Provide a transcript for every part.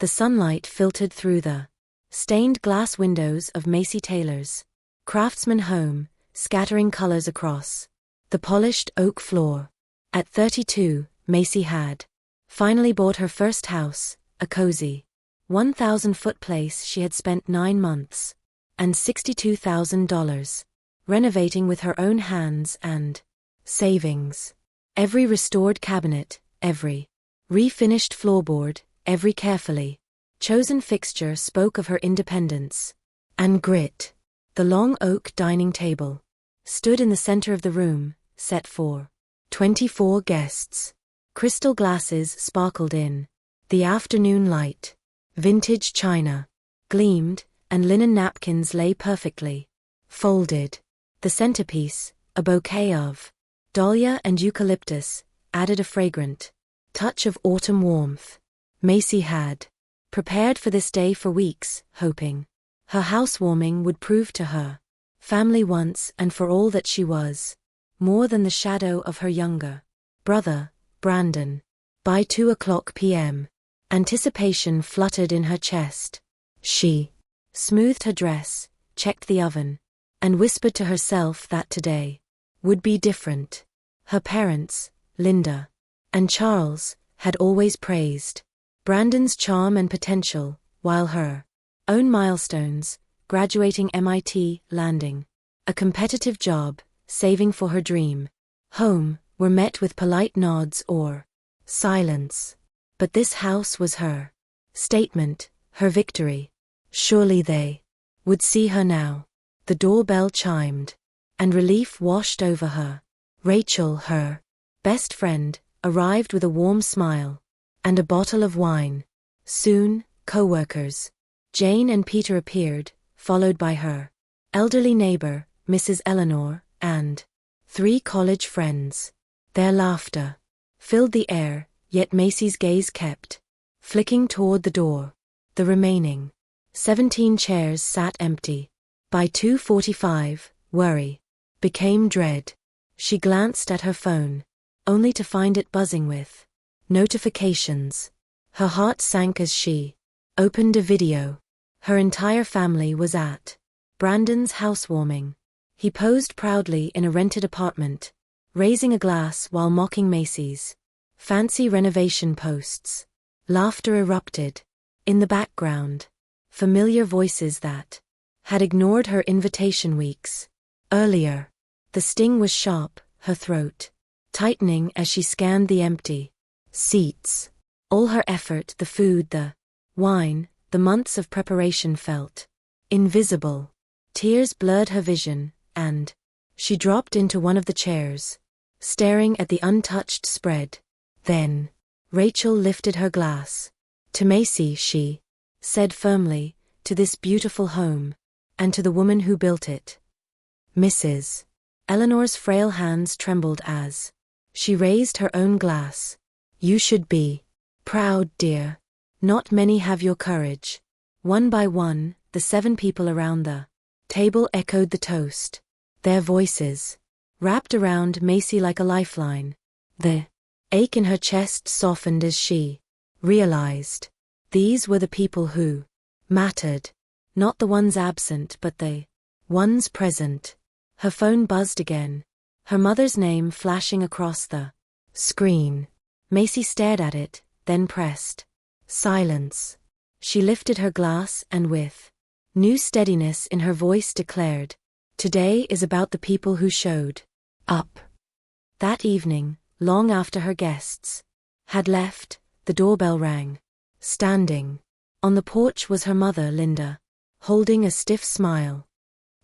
The sunlight filtered through the stained glass windows of Macy Taylor's craftsman home, scattering colors across the polished oak floor. At 32, Macy had finally bought her first house, a cozy 1,000-foot place she had spent 9 months and $62,000 renovating with her own hands and savings. Every restored cabinet, every refinished floorboard, every carefully chosen fixture spoke of her independence and grit. The long oak dining table stood in the center of the room, set for 24 guests. Crystal glasses sparkled in the afternoon light. Vintage china gleamed, and linen napkins lay perfectly folded. The centerpiece, a bouquet of dahlia and eucalyptus, added a fragrant touch of autumn warmth. Macy had prepared for this day for weeks, hoping her housewarming would prove to her family once and for all that she was more than the shadow of her younger brother, Brandon. By 2:00 p.m., anticipation fluttered in her chest. She smoothed her dress, checked the oven, and whispered to herself that today would be different. Her parents, Linda and Charles, had always praised Brandon's charm and potential, while her own milestones, graduating MIT, landing a competitive job, saving for her dream home, were met with polite nods or silence. But this house was her statement, her victory. Surely they would see her now. The doorbell chimed, and relief washed over her. Rachel, her best friend, arrived with a warm smile and a bottle of wine. Soon, co-workers Jane and Peter appeared, followed by her elderly neighbor, Mrs. Eleanor, and 3 college friends. Their laughter filled the air, yet Macy's gaze kept flicking toward the door. The remaining 17 chairs sat empty. By 2:45, worry became dread. She glanced at her phone, only to find it buzzing with notifications. Her heart sank as she opened a video. Her entire family was at Brandon's housewarming. He posed proudly in a rented apartment, raising a glass while mocking Macy's fancy renovation posts. Laughter erupted. In the background, familiar voices that had ignored her invitation weeks earlier. The sting was sharp, her throat tightening as she scanned the empty seats. All her effort, the food, the wine, the months of preparation felt invisible. Tears blurred her vision, and she dropped into one of the chairs, staring at the untouched spread. Then Rachel lifted her glass. To Macy, she said firmly, to this beautiful home, and to the woman who built it. Mrs. Eleanor's frail hands trembled as she raised her own glass. You should be proud, dear. Not many have your courage. One by one, the 7 people around the table echoed the toast. Their voices wrapped around Macy like a lifeline. The ache in her chest softened as she realized these were the people who mattered. Not the ones absent, but the ones present. Her phone buzzed again, her mother's name flashing across the screen. Macy stared at it, then pressed silence. She lifted her glass and with new steadiness in her voice declared, "Today is about the people who showed up." That evening, long after her guests had left, the doorbell rang. Standing on the porch was her mother, Linda, holding a stiff smile.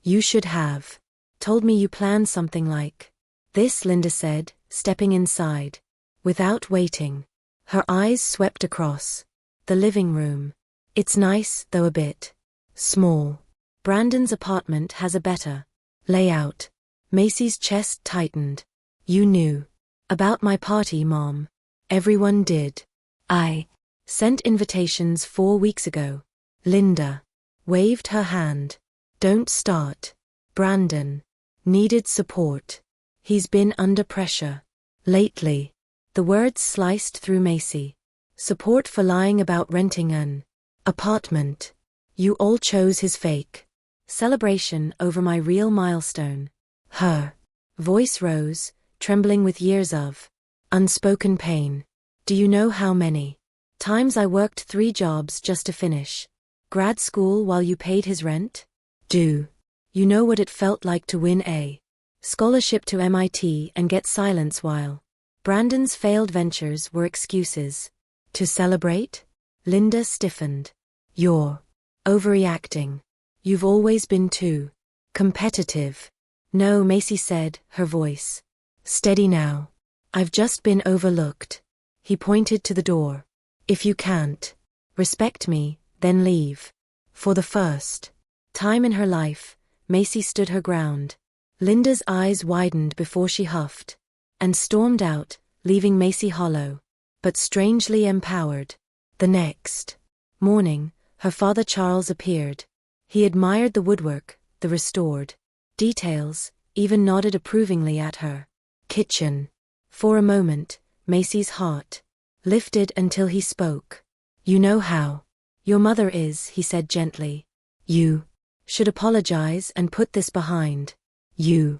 "You should have told me you planned something like this," Linda said, stepping inside. Without waiting, her eyes swept across the living room. "It's nice, though a bit small. Brandon's apartment has a better layout." Macy's chest tightened. "You knew about my party, Mom." "Everyone did. I sent invitations 4 weeks ago." Linda waved her hand. "Don't start. Brandon needed support. He's been under pressure lately." The words sliced through Macy. "Support for lying about renting an Apartment. You all chose his fake celebration over my real milestone. Her voice rose, trembling with years of unspoken pain. Do you know how many times I worked 3 jobs just to finish grad school while you paid his rent? Do you know what it felt like to win a scholarship to MIT and get silence while Brandon's failed ventures were excuses to celebrate? Linda stiffened. You're overreacting. You've always been too competitive. No, Macy said, her voice steady now. I've just been overlooked. He pointed to the door. If you can't respect me, then leave. For the first time in her life, Macy stood her ground. Linda's eyes widened before she huffed and stormed out, leaving Macy hollow, but strangely empowered. The next morning, her father Charles appeared. He admired the woodwork, the restored details, even nodded approvingly at her kitchen. For a moment, Macy's heart lifted until he spoke. You know how your mother is, he said gently. You should apologize and put this behind you.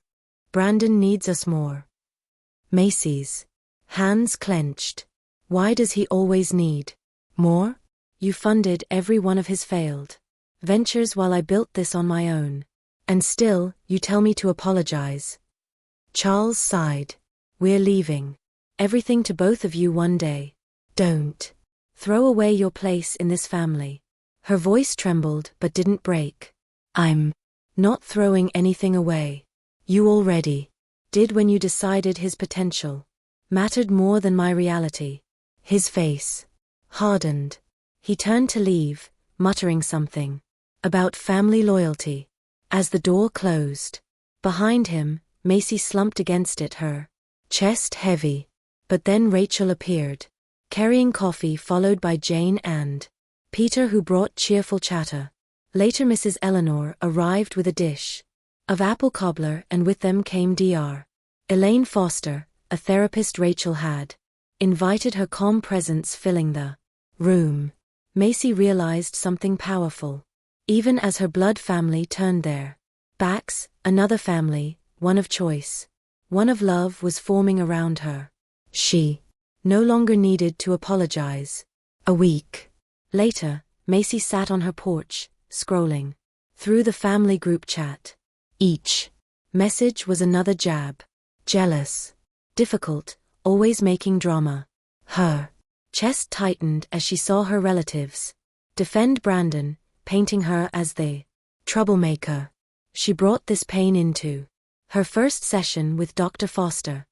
Brandon needs us more. Macy's hands clenched. Why does he always need more? You funded every one of his failed ventures while I built this on my own. And still, you tell me to apologize. Charles sighed. We're leaving everything to both of you one day. Don't throw away your place in this family. Her voice trembled but didn't break. I'm not throwing anything away. You already did when you decided his potential mattered more than my reality. His face hardened. He turned to leave, muttering something about family loyalty. As the door closed behind him, Macy slumped against it, her chest heavy. But then Rachel appeared, carrying coffee, followed by Jane and Peter, who brought cheerful chatter. Later Mrs. Eleanor arrived with a dish of apple cobbler, and with them came Dr. Elaine Foster, a therapist Rachel had invited, her calm presence filling the room. Macy realized something powerful. Even as her blood family turned their backs, another family, one of choice, one of love, was forming around her. She no longer needed to apologize. A week later, Macy sat on her porch, scrolling through the family group chat. Each message was another jab. Jealous, difficult, always making drama. Her chest tightened as she saw her relatives defend Brandon, painting her as the troublemaker. She brought this pain into her first session with Dr. Foster.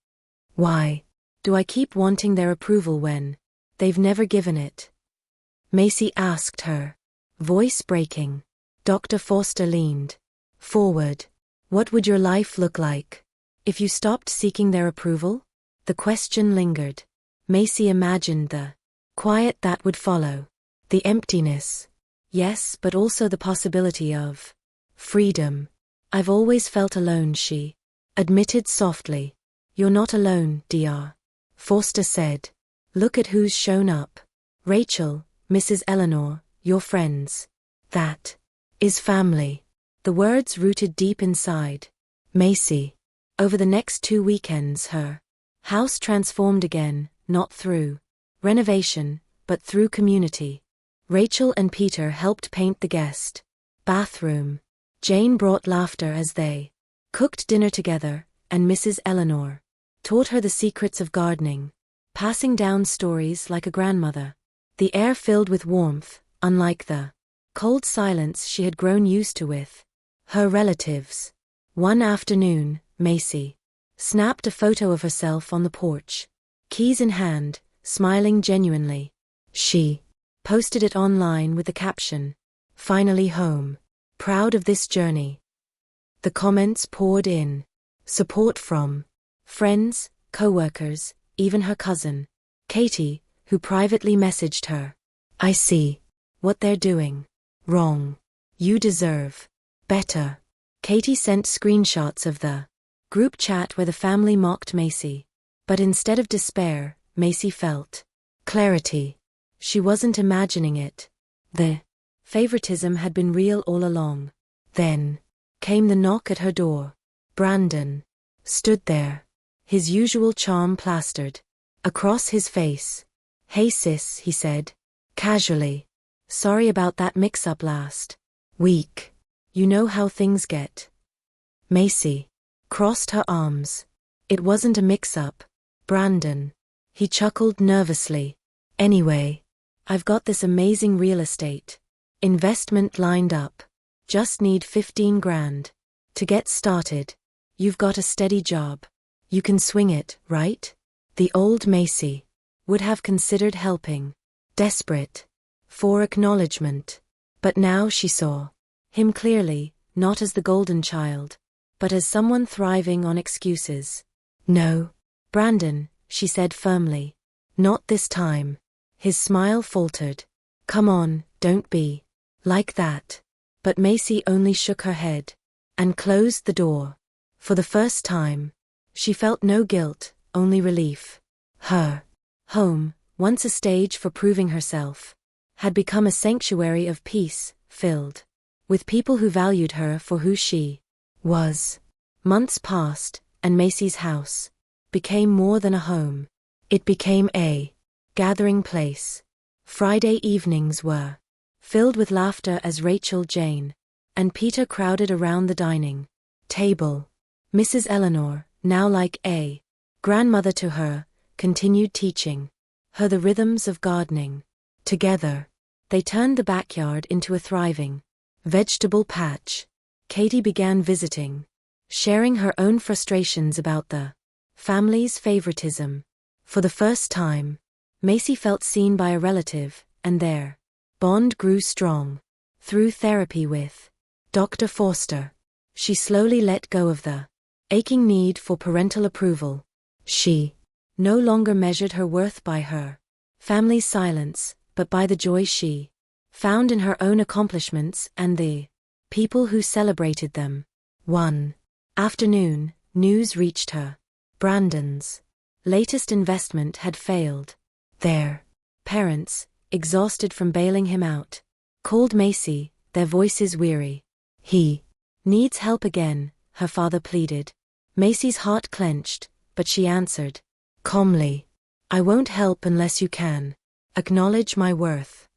Why do I keep wanting their approval when they've never given it? Macy asked, her voice breaking. Dr. Foster leaned forward. What would your life look like if you stopped seeking their approval? The question lingered. Macy imagined the quiet that would follow, the emptiness. Yes, but also the possibility of freedom. I've always felt alone, she admitted softly. You're not alone, Dr. Foster said. Look at who's shown up. Rachel, Mrs. Eleanor, your friends. That is family. The words rooted deep inside Macy. Over the next 2 weekends, her house transformed again, not through renovation, but through community. Rachel and Peter helped paint the guest bathroom. Jane brought laughter as they cooked dinner together, and Mrs. Eleanor taught her the secrets of gardening, passing down stories like a grandmother. The air filled with warmth, unlike the cold silence she had grown used to with her relatives. One afternoon, Macy snapped a photo of herself on the porch, keys in hand, smiling genuinely. She posted it online with the caption, "Finally home. Proud of this journey." The comments poured in. Support from friends, co-workers, even her cousin, Katie, who privately messaged her, "I see what they're doing. Wrong. You deserve better." Katie sent screenshots of the group chat where the family mocked Macy. But instead of despair, Macy felt clarity. She wasn't imagining it. The favoritism had been real all along. Then came the knock at her door. Brandon stood there, his usual charm plastered across his face. "Hey sis," he said, casually. "Sorry about that mix-up last week. You know how things get." Macy crossed her arms. "It wasn't a mix-up, Brandon." He chuckled nervously. "Anyway, I've got this amazing real estate investment lined up. Just need 15 grand. To get started. You've got a steady job. You can swing it, right?" The old Macy would have considered helping, desperate for acknowledgement. But now she saw him clearly, not as the golden child, but as someone thriving on excuses. "No, Brandon," she said firmly. "Not this time." His smile faltered. "Come on, don't be like that." But Macy only shook her head and closed the door. For the first time, she felt no guilt, only relief. Her home, once a stage for proving herself, had become a sanctuary of peace, filled with people who valued her for who she was. Months passed, and Macy's house became more than a home. It became a gathering place. Friday evenings were filled with laughter as Rachel, Jane, and Peter crowded around the dining table. Mrs. Eleanor, now like a grandmother to her, continued teaching her the rhythms of gardening. Together, they turned the backyard into a thriving vegetable patch. Katie began visiting, sharing her own frustrations about the family's favoritism. For the first time, Macy felt seen by a relative, and their bond grew strong. Through therapy with Dr. Forster, she slowly let go of the aching need for parental approval. She no longer measured her worth by her family's silence, but by the joy she found in her own accomplishments and the people who celebrated them. One afternoon, news reached her. Brandon's latest investment had failed. Their parents, exhausted from bailing him out, called Macy, their voices weary. "He needs help again," her father pleaded. Macy's heart clenched, but she answered calmly, "I won't help unless you can acknowledge my worth."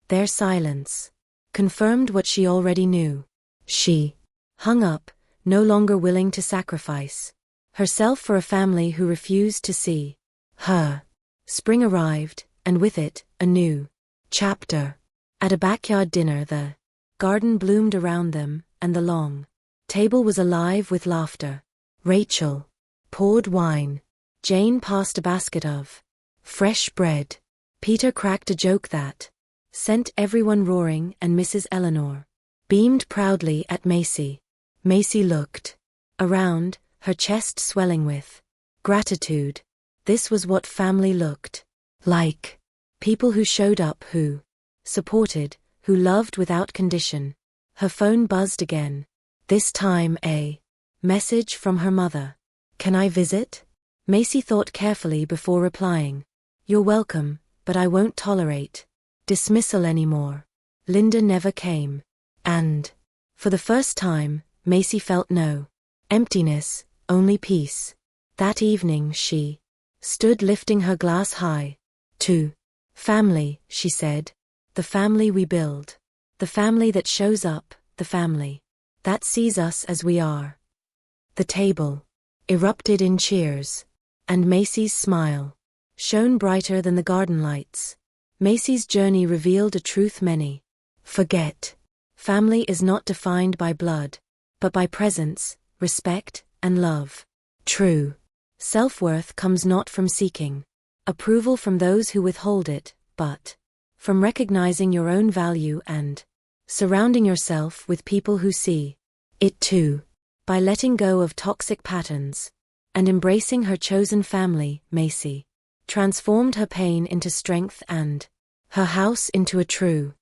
Their silence confirmed what she already knew. She hung up, no longer willing to sacrifice herself for a family who refused to see her. Spring arrived, and with it, a new chapter. At a backyard dinner, the garden bloomed around them, and the long table was alive with laughter. Rachel poured wine. Jane passed a basket of fresh bread. Peter cracked a joke that sent everyone roaring, and Mrs. Eleanor beamed proudly at Macy. Macy looked around, her chest swelling with gratitude. This was what family looked like. People who showed up, who supported, who loved without condition. Her phone buzzed again. This time a message from her mother. "Can I visit?" Macy thought carefully before replying. "You're welcome, but I won't tolerate dismissal anymore." Linda never came. And for the first time, Macy felt no emptiness, only peace. That evening she stood lifting her glass high. "To family," she said. "The family we build. The family that shows up, the family that sees us as we are." The table erupted in cheers, and Macy's smile shone brighter than the garden lights. Macy's journey revealed a truth many forget. Family is not defined by blood, but by presence, respect, and love. True self-worth comes not from seeking approval from those who withhold it, but from recognizing your own value and surrounding yourself with people who see it too. By letting go of toxic patterns and embracing her chosen family, Macy transformed her pain into strength and her house into a true